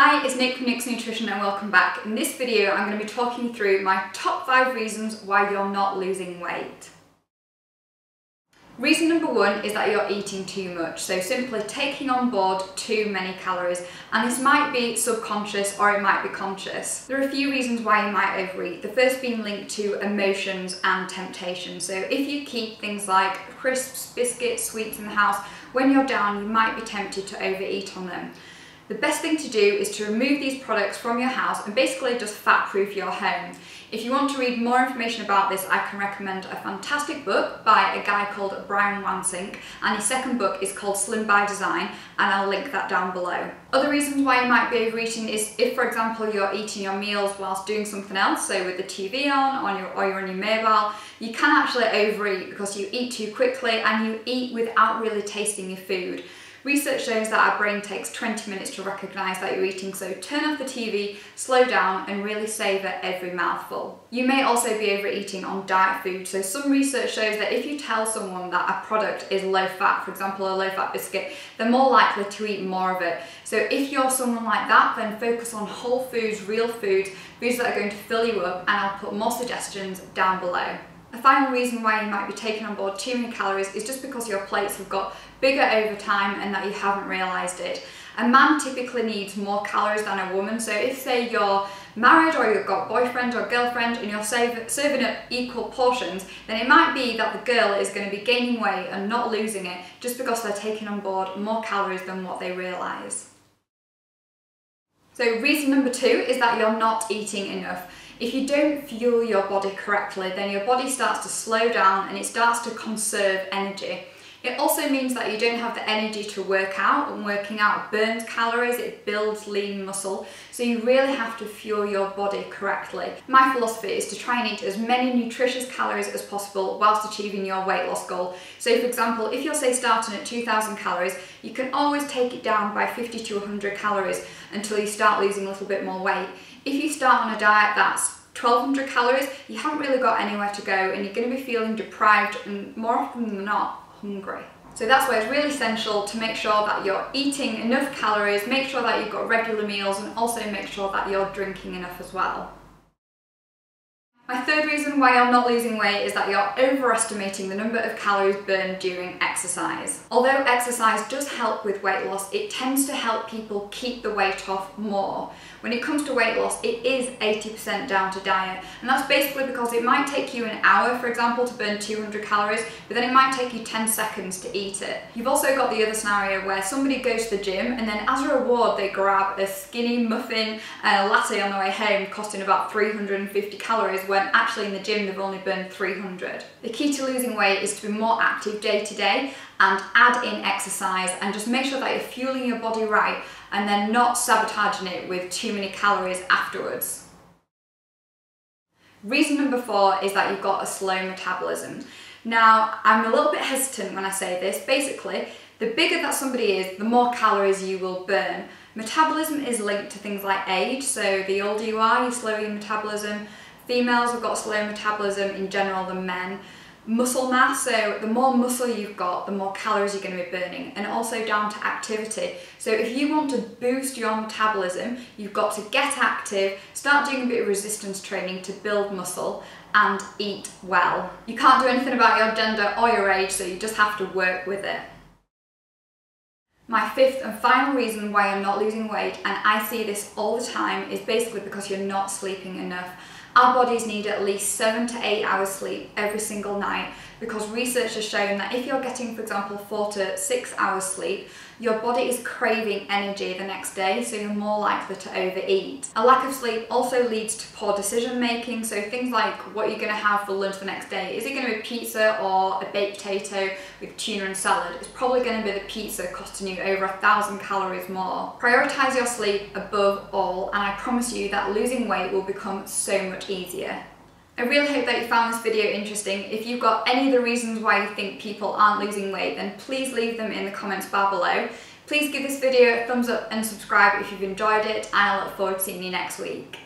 Hi, it's Nick from Nick's Nutrition and welcome back. In this video I'm going to be talking you through my top 5 reasons why you're not losing weight. Reason number 1 is that you're eating too much, so simply taking on board too many calories, and this might be subconscious or it might be conscious. There are a few reasons why you might overeat, the first being linked to emotions and temptation. So if you keep things like crisps, biscuits, sweets in the house, when you're down you might be tempted to overeat on them. The best thing to do is to remove these products from your house and basically just fat-proof your home. If you want to read more information about this, I can recommend a fantastic book by a guy called Brian Wansink, and his second book is called Slim by Design, and I'll link that down below. Other reasons why you might be overeating is if, for example, you're eating your meals whilst doing something else, so with the TV on or you're on your mobile, you can actually overeat because you eat too quickly and you eat without really tasting your food. Research shows that our brain takes 20 minutes to recognise that you're eating, so turn off the TV, slow down and really savour every mouthful. You may also be overeating on diet food, so some research shows that if you tell someone that a product is low fat, for example a low fat biscuit, they're more likely to eat more of it. So if you're someone like that, then focus on whole foods, real foods, foods that are going to fill you up, and I'll put more suggestions down below. A final reason why you might be taking on board too many calories is just because your plates have got bigger over time and that you haven't realised it. A man typically needs more calories than a woman, so if say you're married or you've got boyfriend or girlfriend and you're serving up equal portions, then it might be that the girl is going to be gaining weight and not losing it just because they're taking on board more calories than what they realise. So reason number 2 is that you're not eating enough. If you don't fuel your body correctly, then your body starts to slow down and it starts to conserve energy. It also means that you don't have the energy to work out, and working out burns calories, it builds lean muscle, so you really have to fuel your body correctly. My philosophy is to try and eat as many nutritious calories as possible whilst achieving your weight loss goal. So for example, if you're say starting at 2,000 calories, you can always take it down by 50 to 100 calories until you start losing a little bit more weight. If you start on a diet that's 1,200 calories, you haven't really got anywhere to go and you're going to be feeling deprived and more often than not, hungry. So that's why it's really essential to make sure that you're eating enough calories, make sure that you've got regular meals, and also make sure that you're drinking enough as well. My third reason why you're not losing weight is that you're overestimating the number of calories burned during exercise. Although exercise does help with weight loss, it tends to help people keep the weight off more. When it comes to weight loss, it is 80% down to diet, and that's basically because it might take you an hour, for example, to burn 200 calories, but then it might take you 10 seconds to eat it. You've also got the other scenario where somebody goes to the gym and then as a reward they grab a skinny muffin and a latte on the way home costing about 350 calories when actually in the gym they've only burned 300. The key to losing weight is to be more active day to day and add in exercise and just make sure that you're fueling your body right and then not sabotaging it with too many calories afterwards. Reason number 4 is that you've got a slow metabolism. Now, I'm a little bit hesitant when I say this. Basically, the bigger that somebody is, the more calories you will burn. Metabolism is linked to things like age, so the older you are, you slow your metabolism. Females have got slow metabolism in general than men. Muscle mass, so the more muscle you've got, the more calories you're going to be burning, and also down to activity. So if you want to boost your metabolism, you've got to get active, start doing a bit of resistance training to build muscle, and eat well. You can't do anything about your gender or your age, so you just have to work with it. My fifth and final reason why I'm not losing weight, and I see this all the time, is basically because you're not sleeping enough. Our bodies need at least 7 to 8 hours sleep every single night because research has shown that if you're getting, for example, 4 to 6 hours sleep, your body is craving energy the next day, so you're more likely to overeat. A lack of sleep also leads to poor decision making, so things like what you're going to have for lunch the next day. Is it going to be pizza or a baked potato with tuna and salad? It's probably going to be the pizza costing you over 1,000 calories more. Prioritise your sleep above all, and I promise you that losing weight will become so much easier. I really hope that you found this video interesting. If you've got any of the reasons why you think people aren't losing weight, then please leave them in the comments bar below. Please give this video a thumbs up and subscribe if you've enjoyed it, and I look forward to seeing you next week.